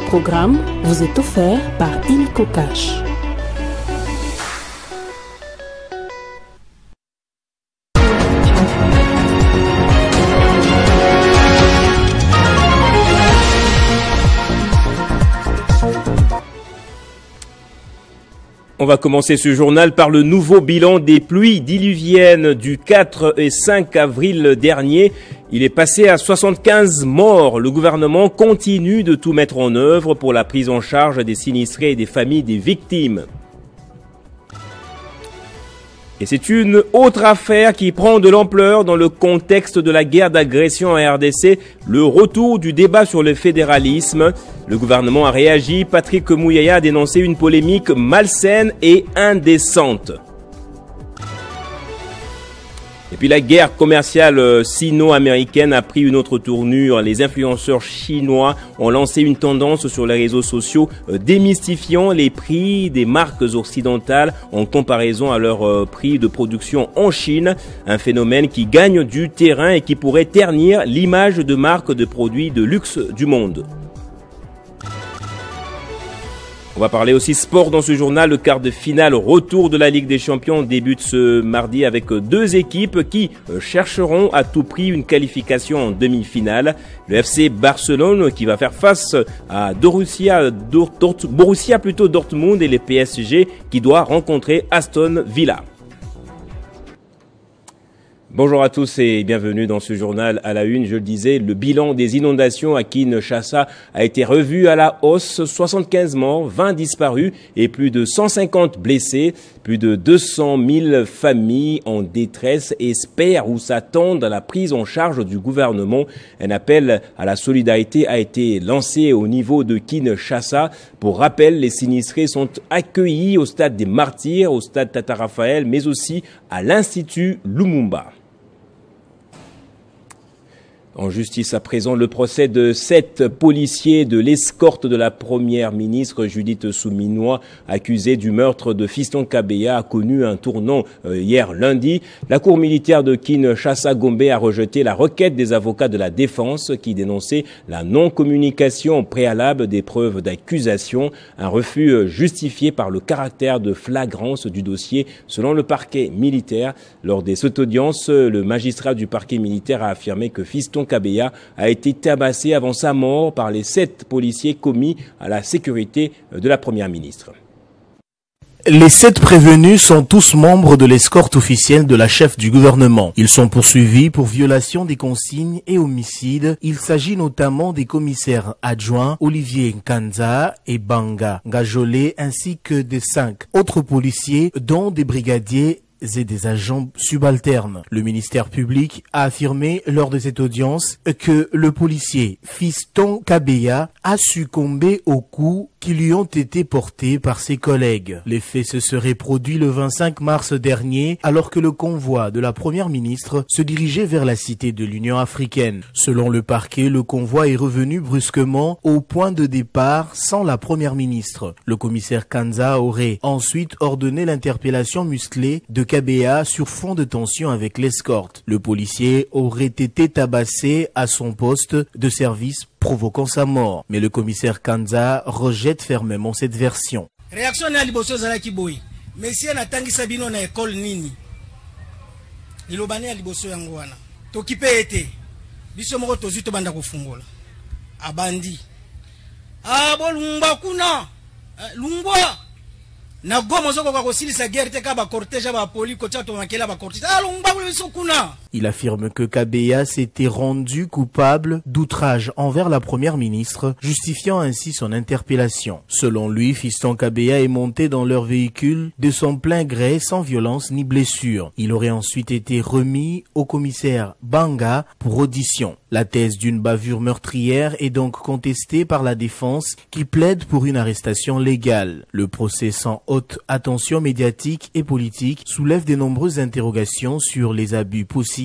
programme vous est offert par Illico Cash. On va commencer ce journal par le nouveau bilan des pluies diluviennes du 4 et 5 avril dernier. Il est passé à 75 morts. Le gouvernement continue de tout mettre en œuvre pour la prise en charge des sinistrés et des familles des victimes. Et c'est une autre affaire qui prend de l'ampleur dans le contexte de la guerre d'agression en RDC, le retour du débat sur le fédéralisme. Le gouvernement a réagi, Patrick Mouyaya a dénoncé une polémique malsaine et indécente. Et puis la guerre commerciale sino-américaine a pris une autre tournure. Les influenceurs chinois ont lancé une tendance sur les réseaux sociaux démystifiant les prix des marques occidentales en comparaison à leur prix de production en Chine. Un phénomène qui gagne du terrain et qui pourrait ternir l'image de marques de produits de luxe du monde. On va parler aussi sport dans ce journal. Le quart de finale retour de la Ligue des Champions débute ce mardi avec deux équipes qui chercheront à tout prix une qualification en demi-finale. Le FC Barcelone qui va faire face à Borussia Dortmund et le PSG qui doit rencontrer Aston Villa. Bonjour à tous et bienvenue dans ce journal à la une. Je le disais, le bilan des inondations à Kinshasa a été revu à la hausse. 75 morts, 20 disparus et plus de 150 blessés. Plus de 200 000 familles en détresse espèrent ou s'attendent à la prise en charge du gouvernement. Un appel à la solidarité a été lancé au niveau de Kinshasa. Pour rappel, les sinistrés sont accueillis au stade des Martyrs, au stade Tata Raphaël, mais aussi à l'Institut Lumumba. En justice à présent, le procès de 7 policiers de l'escorte de la première ministre Judith Suminwa, accusée du meurtre de Fiston Kabeya, a connu un tournant hier lundi. La cour militaire de Kinshasa-Gombe a rejeté la requête des avocats de la défense qui dénonçaient la non-communication préalable des preuves d'accusation, un refus justifié par le caractère de flagrance du dossier selon le parquet militaire. Lors de cette audience, le magistrat du parquet militaire a affirmé que Fiston Kabeya a été tabassé avant sa mort par les 7 policiers commis à la sécurité de la première ministre. Les 7 prévenus sont tous membres de l'escorte officielle de la chef du gouvernement. Ils sont poursuivis pour violation des consignes et homicide. Il s'agit notamment des commissaires adjoints Olivier Nkanza et Banga Ngajolé ainsi que des 5 autres policiers dont des brigadiers et des agents subalternes. Le ministère public a affirmé lors de cette audience que le policier Fiston Kabeya a succombé aux coups qui lui ont été portés par ses collègues. Les faits se seraient produits le 25 mars dernier alors que le convoi de la première ministre se dirigeait vers la cité de l'Union africaine. Selon le parquet, le convoi est revenu brusquement au point de départ sans la première ministre. Le commissaire Kanza aurait ensuite ordonné l'interpellation musclée de Kabeya sur fond de tension avec l'escorte. Le policier aurait été tabassé à son poste de service provoquant sa mort. Mais le commissaire Kanza rejette fermement cette version. Réaction na liboso zalaki boy. Monsieur natangisa bino na école nini? Ilobani ya liboso yango wana. Tokipe ete. Biso moko tozi to banda kofungola. Abandi. Bo lungba kuna. Lungwa. Na gomo zoko kwa kosilisa guerre te ka ba cortège ba poli ko tcha to makela ba cortège. Lungba biso kuna. Il affirme que Kabeya s'était rendu coupable d'outrage envers la première ministre, justifiant ainsi son interpellation. Selon lui, Fiston Kabeya est monté dans leur véhicule de son plein gré sans violence ni blessure. Il aurait ensuite été remis au commissaire Banga pour audition. La thèse d'une bavure meurtrière est donc contestée par la défense qui plaide pour une arrestation légale. Le procès sans haute attention médiatique et politique soulève de nombreuses interrogations sur les abus possibles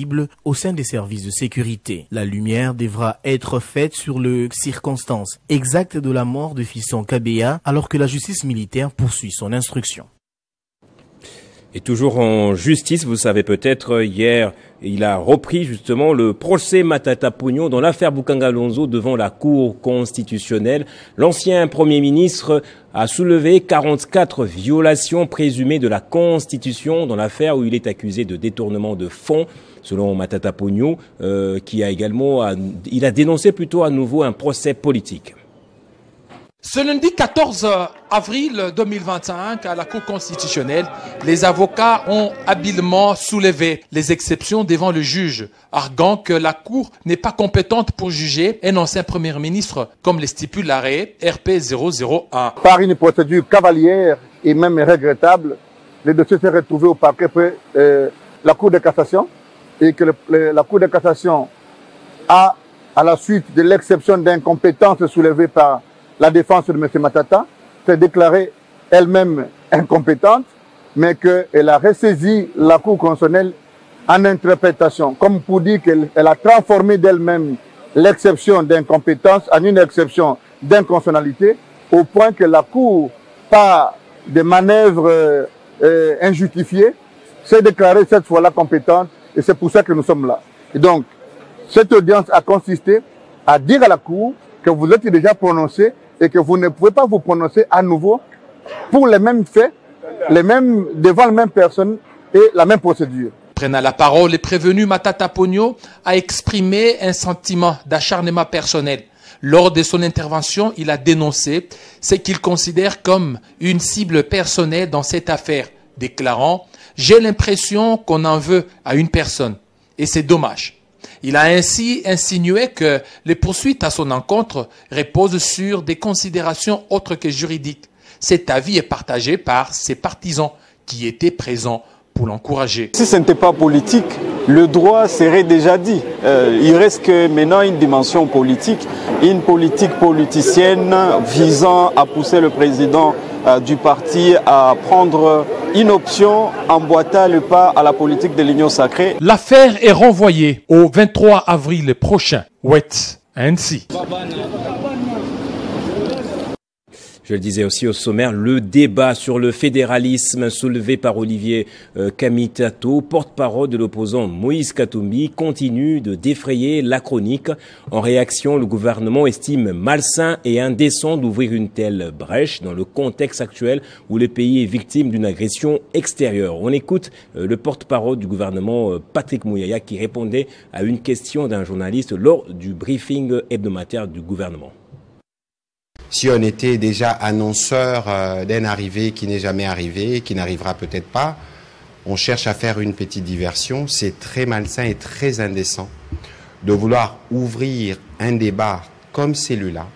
au sein des services de sécurité. La lumière devra être faite sur les circonstances exactes de la mort de Fiston Kabeya alors que la justice militaire poursuit son instruction. Et toujours en justice, vous savez peut-être, hier, il a repris justement le procès Matata Ponyo dans l'affaire Bukanga Lonzo devant la Cour constitutionnelle. L'ancien Premier ministre a soulevé 44 violations présumées de la Constitution dans l'affaire où il est accusé de détournement de fonds. Selon Matata Ponyo, il a dénoncé plutôt à nouveau un procès politique. Ce lundi 14 avril 2025, à la Cour constitutionnelle, les avocats ont habilement soulevé les exceptions devant le juge, arguant que la Cour n'est pas compétente pour juger un ancien Premier ministre, comme le stipule l'arrêt RP 001. Par une procédure cavalière et même regrettable, les dossiers sont retrouvés au parquet près la Cour de cassation et que la Cour de cassation a, à la suite de l'exception d'incompétence soulevée par la défense de M. Matata, s'est déclarée elle-même incompétente, mais qu'elle a ressaisi la Cour constitutionnelle en interprétation, comme pour dire qu'elle a transformé d'elle-même l'exception d'incompétence en une exception d'inconstitutionnalité, au point que la Cour, par des manœuvres injustifiées, s'est déclarée cette fois-là compétente, et c'est pour ça que nous sommes là. Et donc, cette audience a consisté à dire à la Cour que vous êtes déjà prononcé et que vous ne pouvez pas vous prononcer à nouveau pour les mêmes faits, devant les mêmes personnes et la même procédure. Prenant la parole, le prévenu Matata Ponyo a exprimé un sentiment d'acharnement personnel. Lors de son intervention, il a dénoncé ce qu'il considère comme une cible personnelle dans cette affaire, déclarant « J'ai l'impression qu'on en veut à une personne et c'est dommage ». Il a ainsi insinué que les poursuites à son encontre reposent sur des considérations autres que juridiques. Cet avis est partagé par ses partisans qui étaient présents pour l'encourager. Si ce n'était pas politique, le droit serait déjà dit. Il reste que maintenant une dimension politique, une politique politicienne visant à pousser le président du parti à prendre une option emboîtant le pas à la politique de l'Union sacrée. L'affaire est renvoyée au 23 avril prochain. Wet ainsi. Je le disais aussi au sommaire, le débat sur le fédéralisme soulevé par Olivier Kamitato, porte-parole de l'opposant Moïse Katumbi, continue de défrayer la chronique. En réaction, le gouvernement estime malsain et indécent d'ouvrir une telle brèche dans le contexte actuel où le pays est victime d'une agression extérieure. On écoute le porte-parole du gouvernement, Patrick Mouyaya, qui répondait à une question d'un journaliste lors du briefing hebdomadaire du gouvernement. Si on était déjà annonceur d'un arrivé qui n'est jamais arrivé, qui n'arrivera peut-être pas, on cherche à faire une petite diversion. C'est très malsain et très indécent de vouloir ouvrir un débat comme celui-là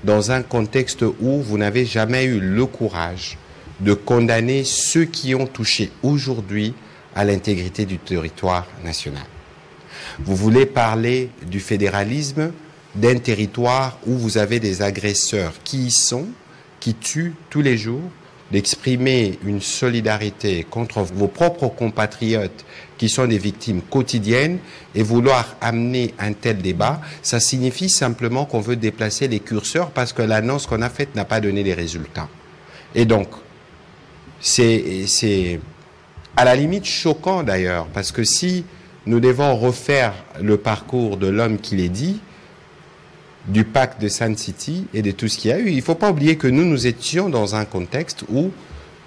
dans un contexte où vous n'avez jamais eu le courage de condamner ceux qui ont touché aujourd'hui à l'intégrité du territoire national. Vous voulez parler du fédéralisme, d'un territoire où vous avez des agresseurs qui y sont, qui tuent tous les jours, d'exprimer une solidarité contre vos propres compatriotes qui sont des victimes quotidiennes et vouloir amener un tel débat, ça signifie simplement qu'on veut déplacer les curseurs parce que l'annonce qu'on a faite n'a pas donné les résultats. Et donc, c'est à la limite choquant d'ailleurs, parce que si nous devons refaire le parcours de l'homme qui l'est dit, du pacte de Sun City et de tout ce qu'il y a eu. Il ne faut pas oublier que nous étions dans un contexte où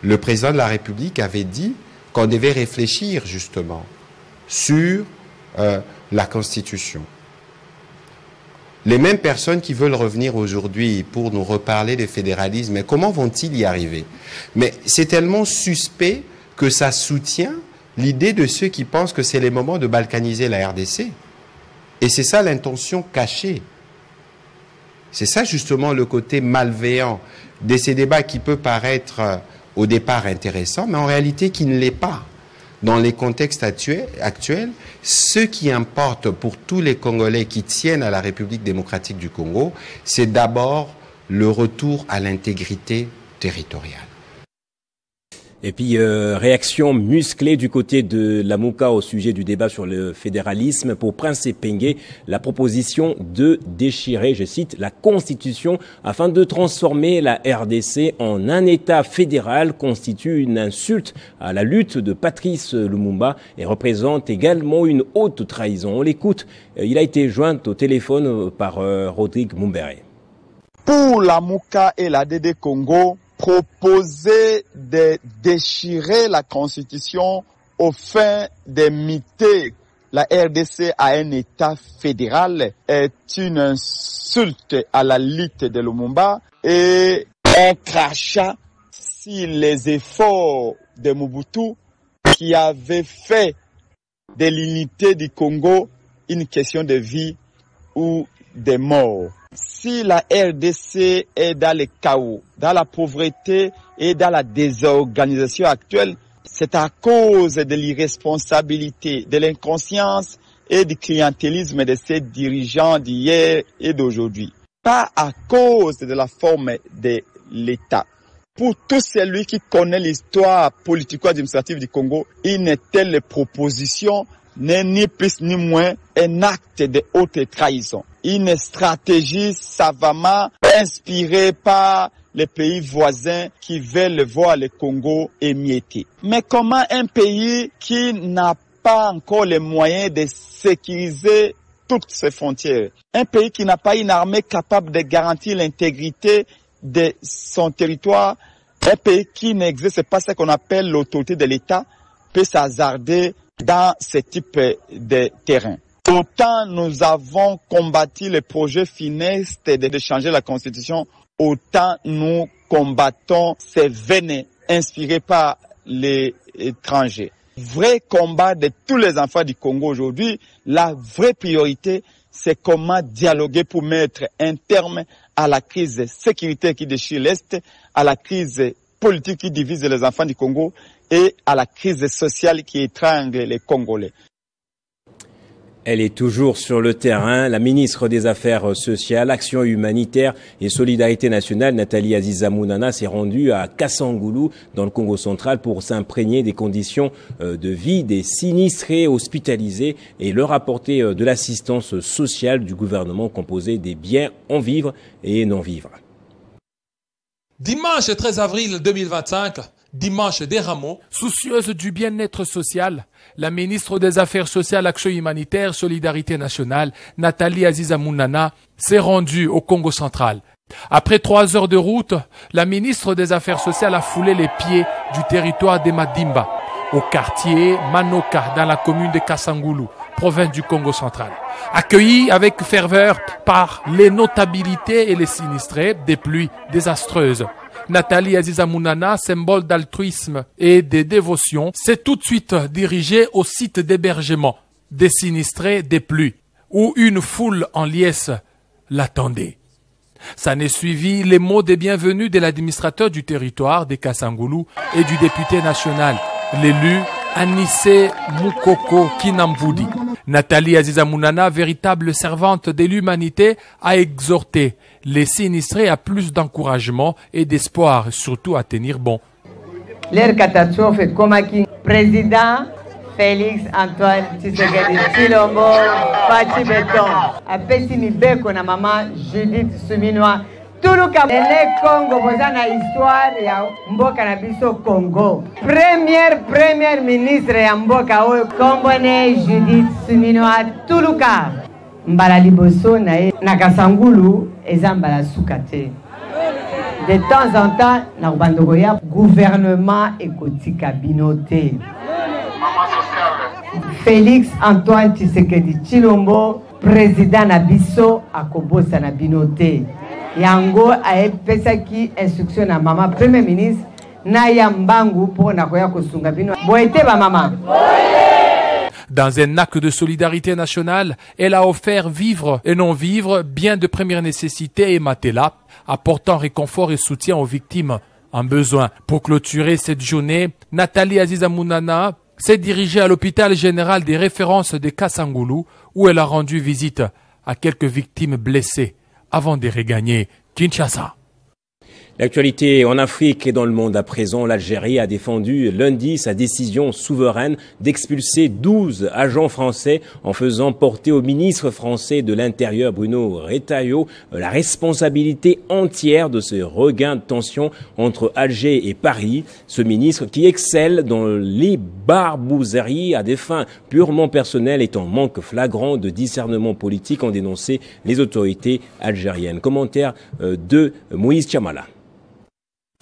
le président de la République avait dit qu'on devait réfléchir justement sur la Constitution. Les mêmes personnes qui veulent revenir aujourd'hui pour nous reparler de fédéralisme, mais comment vont-ils y arriver? Mais c'est tellement suspect que ça soutient l'idée de ceux qui pensent que c'est le moment de balkaniser la RDC. Et c'est ça l'intention cachée. C'est ça justement le côté malveillant de ces débats qui peut paraître au départ intéressant, mais en réalité qui ne l'est pas. Dans les contextes actuels, ce qui importe pour tous les Congolais qui tiennent à la République démocratique du Congo, c'est d'abord le retour à l'intégrité territoriale. Et puis, réaction musclée du côté de Lamuka au sujet du débat sur le fédéralisme. Pour Prince Epenge, la proposition de déchirer, je cite, la Constitution afin de transformer la RDC en un État fédéral constitue une insulte à la lutte de Patrice Lumumba et représente également une haute trahison. On l'écoute, il a été joint au téléphone par Rodrigue Mumbere. Pour Lamuka et la DD Congo, proposer de déchirer la Constitution au fin d'imiter la RDC à un État fédéral est une insulte à la lutte de Lumumba et un crachat sur les efforts de Mobutu qui avait fait de l'unité du Congo une question de vie ou de mort. Si la RDC est dans le chaos, dans la pauvreté et dans la désorganisation actuelle, c'est à cause de l'irresponsabilité, de l'inconscience et du clientélisme de ces dirigeants d'hier et d'aujourd'hui. Pas à cause de la forme de l'État. Pour tout celui qui connaît l'histoire politico-administrative du Congo, une telle proposition n'est ni plus ni moins un acte de haute trahison. Une stratégie savamment inspirée par les pays voisins qui veulent voir le Congo émietté. Mais comment un pays qui n'a pas encore les moyens de sécuriser toutes ses frontières, un pays qui n'a pas une armée capable de garantir l'intégrité de son territoire, un pays qui n'exerce pas ce qu'on appelle l'autorité de l'État, peut s'hasarder dans ce type de terrain. Autant nous avons combattu le projet funeste de changer la Constitution, autant nous combattons ces veines inspirées par les étrangers. Vrai combat de tous les enfants du Congo aujourd'hui, la vraie priorité, c'est comment dialoguer pour mettre un terme à la crise sécuritaire qui déchire l'Est, à la crise politique qui divise les enfants du Congo et à la crise sociale qui étrangle les Congolais. Elle est toujours sur le terrain. La ministre des Affaires sociales, Action humanitaire et Solidarité nationale, Nathalie Aziza Mounana, s'est rendue à Kasangulu, dans le Congo central, pour s'imprégner des conditions de vie des sinistrés hospitalisés et leur apporter de l'assistance sociale du gouvernement composé des biens en vivre et non vivre. Dimanche 13 avril 2025, dimanche des Rameaux. Soucieuse du bien-être social, la ministre des Affaires sociales, Action humanitaire, Solidarité nationale, Nathalie Aziza Mounana, s'est rendue au Congo central. Après 3 heures de route, la ministre des Affaires sociales a foulé les pieds du territoire de Madimba, au quartier Manoka, dans la commune de Kasangulu, province du Congo central. Accueillie avec ferveur par les notabilités et les sinistrés des pluies désastreuses, Nathalie Aziza Mounana, symbole d'altruisme et de dévotion, s'est tout de suite dirigée au site d'hébergement des sinistrés des pluies, où une foule en liesse l'attendait. Ça n'est suivi les mots de bienvenue de l'administrateur du territoire de Kasangulu et du député national, l'élu Anissé Moukoko Kinamvoudi. Nathalie Aziza Mounana, véritable servante de l'humanité, a exhorté les sinistrés à plus d'encouragement et d'espoir, surtout à tenir bon. L'air catastrophe est comme qui président Félix Antoine Tshisekedi Tshilombo Fachi Beton apesi mibeko na mama Judith Suminwa tuluka ele Congo bozana histoire ya mboka na biso Congo. Première ministre ya mboka oyo kombone Judith Suminwa tuluka mbala liboso na ye na Kasangulu eza mbala suka te. De temps en temps na bandoko ya gouvernement ekotika bino te. Félix Antoine Tshisekedi Tshilombo président na biso akobosa na bino te. Yango aepesaki instruction na mama premier ministre na ya mbangu pour na koya kosunga bino boete ba mama. Dans un acte de solidarité nationale, elle a offert vivre et non vivre, biens de première nécessité et matelas, apportant réconfort et soutien aux victimes en besoin. Pour clôturer cette journée, Nathalie Aziza Mounana s'est dirigée à l'hôpital général des références de Kasangulu, où elle a rendu visite à quelques victimes blessées avant de regagner Kinshasa. L'actualité en Afrique et dans le monde à présent, l'Algérie a défendu lundi sa décision souveraine d'expulser 12 agents français en faisant porter au ministre français de l'Intérieur Bruno Retailleau la responsabilité entière de ce regain de tension entre Alger et Paris. Ce ministre qui excelle dans les barbouzeries à des fins purement personnelles est en manque flagrant de discernement politique, ont dénoncé les autorités algériennes. Commentaire de Moïse Chamala.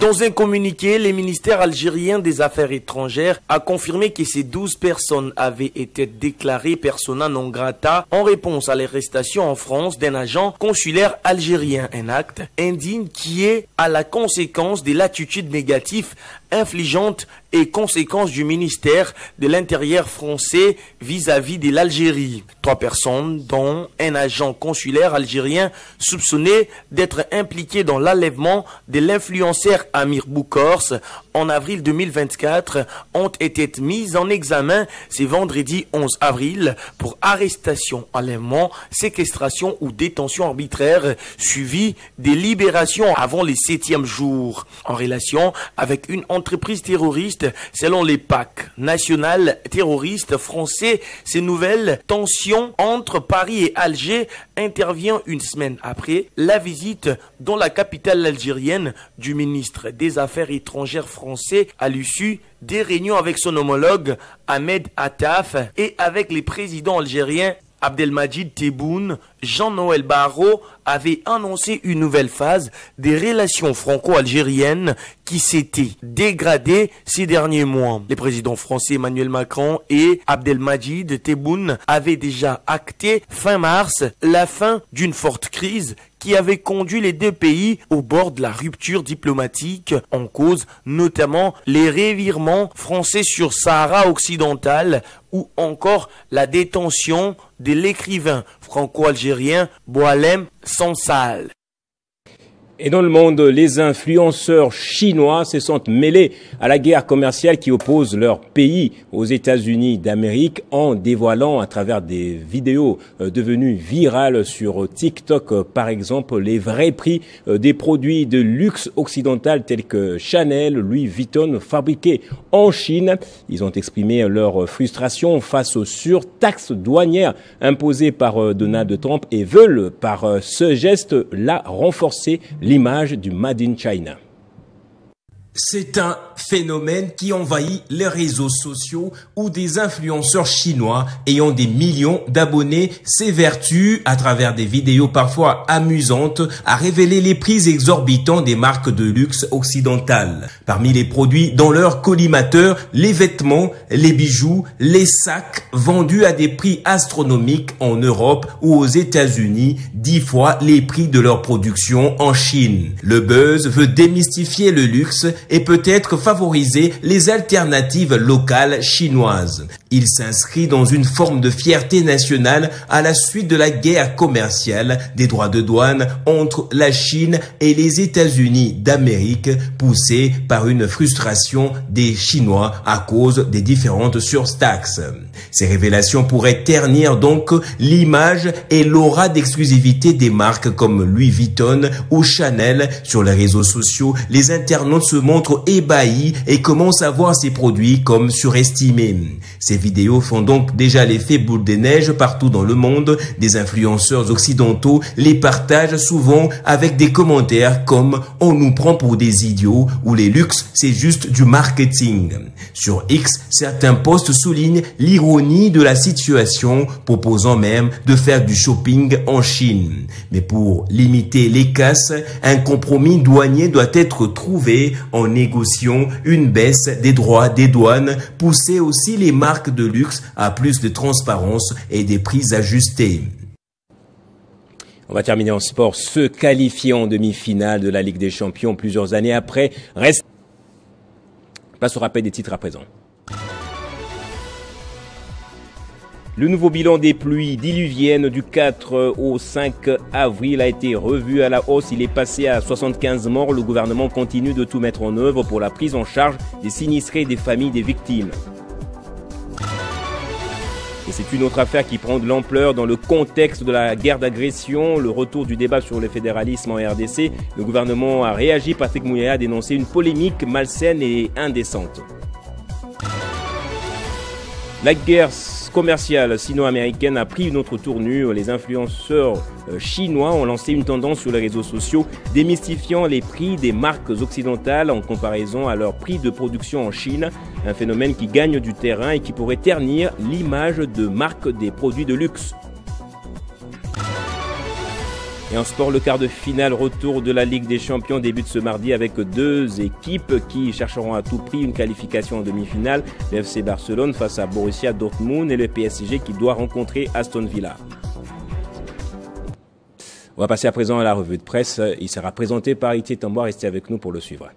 Dans un communiqué, le ministère algérien des Affaires étrangères a confirmé que ces 12 personnes avaient été déclarées persona non grata en réponse à l'arrestation en France d'un agent consulaire algérien, un acte indigne qui est à la conséquence de l'attitude négative infligeante et conséquence du ministère de l'Intérieur français vis-à-vis de l'Algérie. 3 personnes, dont un agent consulaire algérien soupçonné d'être impliqué dans l'enlèvement de l'influenceur Amir Boukors en avril 2024, ont été mises en examen ce vendredi 11 avril pour arrestation, enlèvement, séquestration ou détention arbitraire suivie des libérations avant les 7e jours en relation avec une entreprise terroriste selon les PAC national terroriste français. Ces nouvelles tensions entre Paris et Alger intervient une semaine après la visite dans la capitale algérienne du ministre des Affaires étrangères français à l'issue des réunions avec son homologue Ahmed Attaf et avec les présidents algériens Abdelmadjid Tebboune. Jean-Noël Barrot avait annoncé une nouvelle phase des relations franco-algériennes qui s'était dégradée ces derniers mois. Les présidents français Emmanuel Macron et Abdelmadjid Tebboune avaient déjà acté fin mars la fin d'une forte crise qui avait conduit les deux pays au bord de la rupture diplomatique, en cause notamment les revirements français sur Sahara occidental ou encore la détention de l'écrivain franco-algérien Boualem Sansal. Et dans le monde, les influenceurs chinois se sont mêlés à la guerre commerciale qui oppose leur pays aux États-Unis d'Amérique en dévoilant à travers des vidéos devenues virales sur TikTok, par exemple, les vrais prix des produits de luxe occidental tels que Chanel, Louis Vuitton, fabriqués en Chine. Ils ont exprimé leur frustration face aux surtaxes douanières imposées par Donald Trump et veulent par ce geste-là renforcer l'image du Made in China. C'est un phénomène qui envahit les réseaux sociaux où des influenceurs chinois ayant des millions d'abonnés s'évertuent à travers des vidéos parfois amusantes à révéler les prix exorbitants des marques de luxe occidentales. Parmi les produits dans leur collimateur, les vêtements, les bijoux, les sacs vendus à des prix astronomiques en Europe ou aux États-Unis, 10 fois les prix de leur production en Chine. Le buzz veut démystifier le luxe et peut-être favoriser les alternatives locales chinoises. Il s'inscrit dans une forme de fierté nationale à la suite de la guerre commerciale des droits de douane entre la Chine et les États-Unis d'Amérique, poussée par une frustration des Chinois à cause des différentes surtaxes. Ces révélations pourraient ternir donc l'image et l'aura d'exclusivité des marques comme Louis Vuitton ou Chanel. Sur les réseaux sociaux, les internautes se montrent ébahis et commencent à voir ces produits comme surestimés. Ces vidéos font donc déjà l'effet boule de neige partout dans le monde. Des influenceurs occidentaux les partagent souvent avec des commentaires comme « on nous prend pour des idiots » ou « les luxes, c'est juste du marketing ». Sur X, certains posts soulignent l'ironie de la situation, proposant même de faire du shopping en Chine. Mais pour limiter les casses, un compromis douanier doit être trouvé en négociant une baisse des droits des douanes, pousser aussi les marques de luxe à plus de transparence et des prix ajustés. On va terminer en sport. Se qualifier en demi-finale de la Ligue des Champions plusieurs années après reste... Place au rappel des titres à présent. Le nouveau bilan des pluies diluviennes du 4 au 5 avril a été revu à la hausse. Il est passé à 75 morts. Le gouvernement continue de tout mettre en œuvre pour la prise en charge des sinistrés et des familles des victimes. Et c'est une autre affaire qui prend de l'ampleur dans le contexte de la guerre d'agression, le retour du débat sur le fédéralisme en RDC. Le gouvernement a réagi. Patrick Mouyaya a dénoncé une polémique malsaine et indécente. La guerre commerciale sino-américaine a pris une autre tournure. Les influenceurs chinois ont lancé une tendance sur les réseaux sociaux, démystifiant les prix des marques occidentales en comparaison à leur prix de production en Chine. Un phénomène qui gagne du terrain et qui pourrait ternir l'image de marques des produits de luxe. Et en sport, le quart de finale retour de la Ligue des Champions débute ce mardi avec deux équipes qui chercheront à tout prix une qualification en demi-finale. Le FC Barcelone face à Borussia Dortmund et le PSG qui doit rencontrer Aston Villa. On va passer à présent à la revue de presse. Il sera présenté par Itier Tambour. Restez avec nous pour le suivre.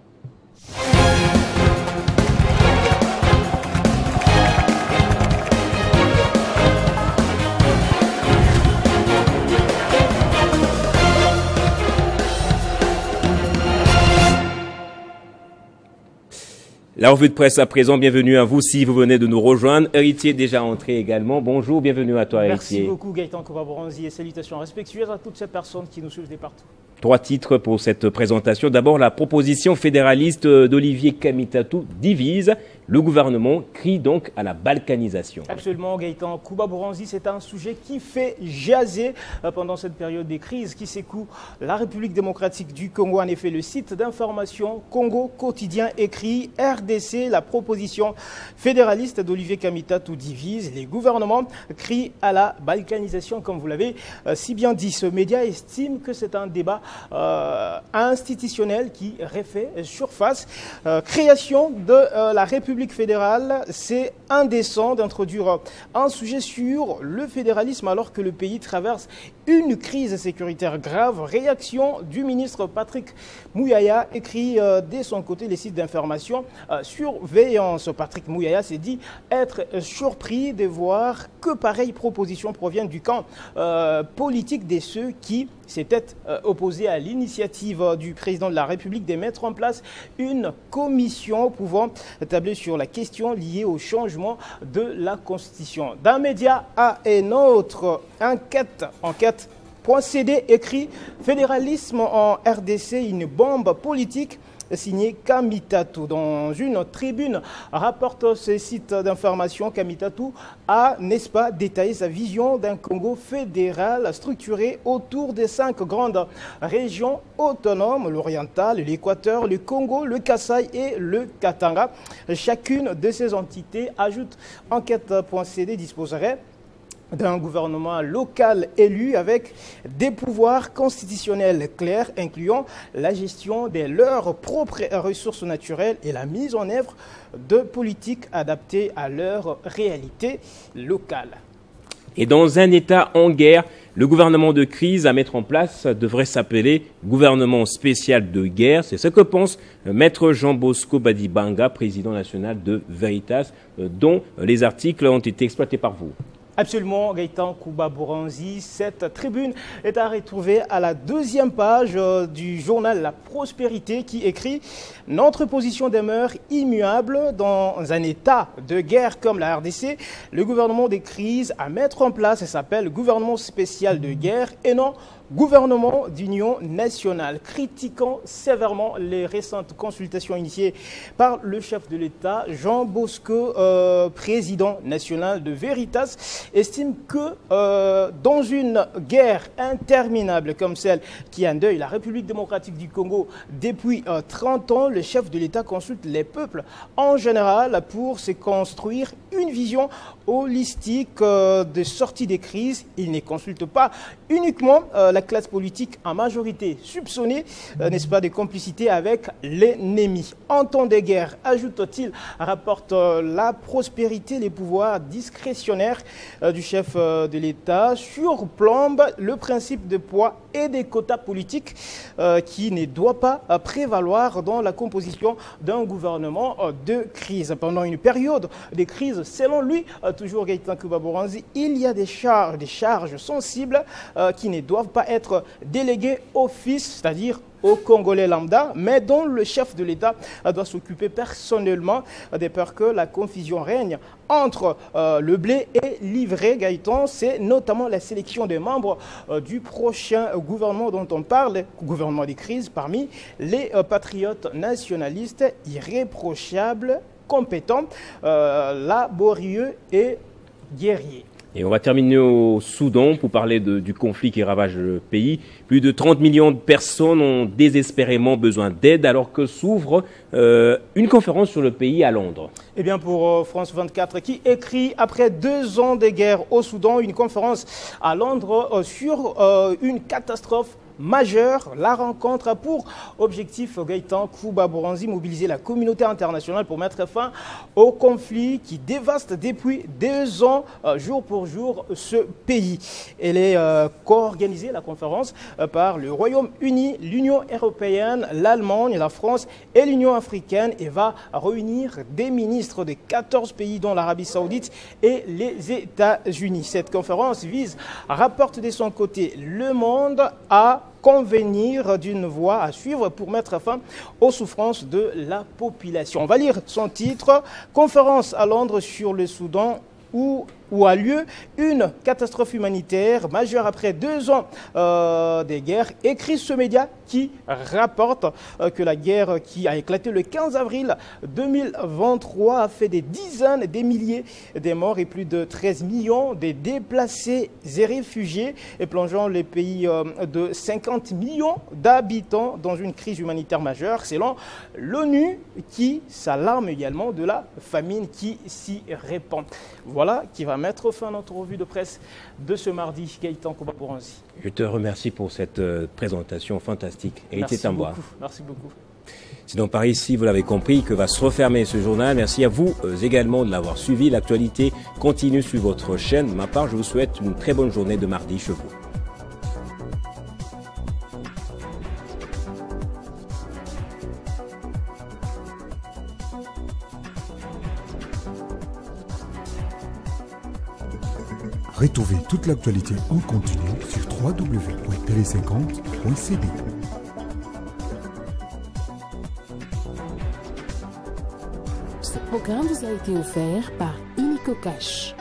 La revue de presse à présent, bienvenue à vous si vous venez de nous rejoindre. Héritier déjà entré également. Bonjour, bienvenue à toi Héritier. Merci beaucoup Gaëtan Kobaboranzi et salutations respectueuses à toutes ces personnes qui nous suivent de partout. Trois titres pour cette présentation. D'abord, la proposition fédéraliste d'Olivier Kamitatou divise. Le gouvernement crie donc à la balkanisation. Absolument, Gaëtan Kobaboranzi, c'est un sujet qui fait jaser pendant cette période des crises qui secoue la République démocratique du Congo. En effet, le site d'information Congo Quotidien écrit RDC, la proposition fédéraliste d'Olivier Kamitatou divise. Les gouvernements crient à la balkanisation, comme vous l'avez si bien dit. Ce média estime que c'est un débat institutionnel qui refait surface. Création de la République fédérale, c'est indécent d'introduire un sujet sur le fédéralisme alors que le pays traverse une crise sécuritaire grave. Réaction du ministre Patrick Mouyaya, écrit dès son côté les sites d'information surveillance. Patrick Mouyaya s'est dit être surpris de voir que pareille proposition proviennent du camp politique de ceux qui s'étaient opposés à l'initiative du président de la République de mettre en place une commission pouvant tabler sur la question liée au changement de la Constitution. D'un média à un autre, enquête.cd écrit « Fédéralisme en RDC, une bombe politique » signé Kamitatou. Dans une tribune, rapporte ce site d'information, Kamitatou a, n'est-ce pas, détaillé sa vision d'un Congo fédéral structuré autour des 5 grandes régions autonomes, l'Oriental, l'Équateur, le Congo, le Kasaï et le Katanga. Chacune de ces entités, ajoute enquête.cd, disposerait d'un gouvernement local élu avec des pouvoirs constitutionnels clairs, incluant la gestion de leurs propres ressources naturelles et la mise en œuvre de politiques adaptées à leur réalité locale. Et dans un État en guerre, le gouvernement de crise à mettre en place devrait s'appeler gouvernement spécial de guerre. C'est ce que pense Maître Jean Bosco Badibanga, président national de Veritas, dont les articles ont été exploités par vous. Absolument, Gaëtan Kobaboranzi. Cette tribune est à retrouver à la 2e page du journal La Prospérité qui écrit « Notre position demeure immuable dans un état de guerre comme la RDC. Le gouvernement des crises à mettre en place s'appelle gouvernement spécial de guerre et non gouvernement d'union nationale », critiquant sévèrement les récentes consultations initiées par le chef de l'État. Jean Bosco, président national de Veritas, estime que dans une guerre interminable comme celle qui endeuille la République démocratique du Congo depuis 30 ans, le chef de l'État consulte les peuples en général pour se construire une vision holistique de sortie des crises. Il ne consulte pas uniquement la classe politique en majorité soupçonnée, n'est-ce pas, de complicité avec l'ennemi. En temps de guerre, ajoute-t-il, rapporte La Prospérité, les pouvoirs discrétionnaires du chef de l'État surplombent le principe de poids et des quotas politiques qui ne doit pas prévaloir dans la composition d'un gouvernement de crise. Pendant une période de crise, selon lui, toujours Gaëtan Kobaboranzi, il y a des charges sensibles qui ne doivent pas être déléguées au fils, c'est-à-dire aux Congolais lambda, mais dont le chef de l'État doit s'occuper personnellement des peurs que la confusion règne entre le blé et l'ivraie. Gaëtan, c'est notamment la sélection des membres du prochain gouvernement dont on parle, gouvernement des crises, parmi les patriotes nationalistes irréprochables, compétents, laborieux et guerriers. Et on va terminer au Soudan pour parler du conflit qui ravage le pays. Plus de 30 millions de personnes ont désespérément besoin d'aide alors que s'ouvre une conférence sur le pays à Londres. Eh bien pour France 24 qui écrit après 2 ans de guerre au Soudan, une conférence à Londres sur une catastrophe majeure. La rencontre a pour objectif, Gaëtan Kouba-Bouranzi, mobiliser la communauté internationale pour mettre fin au conflit qui dévaste depuis 2 ans, jour pour jour, ce pays. Elle est co-organisée, la conférence, par le Royaume-Uni, l'Union européenne, l'Allemagne, la France et l'Union africaine et va réunir des ministres de 14 pays dont l'Arabie Saoudite et les États-Unis. Cette conférence vise, rapporte de son côté Le Monde, à convenir d'une voie à suivre pour mettre fin aux souffrances de la population. On va lire son titre, Conférence à Londres sur le Soudan où a lieu une catastrophe humanitaire majeure après 2 ans de guerre, écrit ce média qui rapporte que la guerre qui a éclaté le 15 avril 2023 a fait des dizaines, des milliers de morts et plus de 13 millions de déplacés et réfugiés et plongeant les pays de 50 millions d'habitants dans une crise humanitaire majeure, selon l'ONU qui s'alarme également de la famine qui s'y répand. Voilà qui va mettre fin à notre revue de presse de ce mardi. Gaëtan Kouba-Bouranzi. Je te remercie pour cette présentation fantastique. Merci beaucoup. Merci beaucoup. Sinon, par ici, vous l'avez compris, que va se refermer ce journal. Merci à vous également de l'avoir suivi. L'actualité continue sur votre chaîne. De ma part, je vous souhaite une très bonne journée de mardi chez vous. Retrouvez toute l'actualité en continu sur www.tele50.cd. Ce programme vous a été offert par Illico Cash.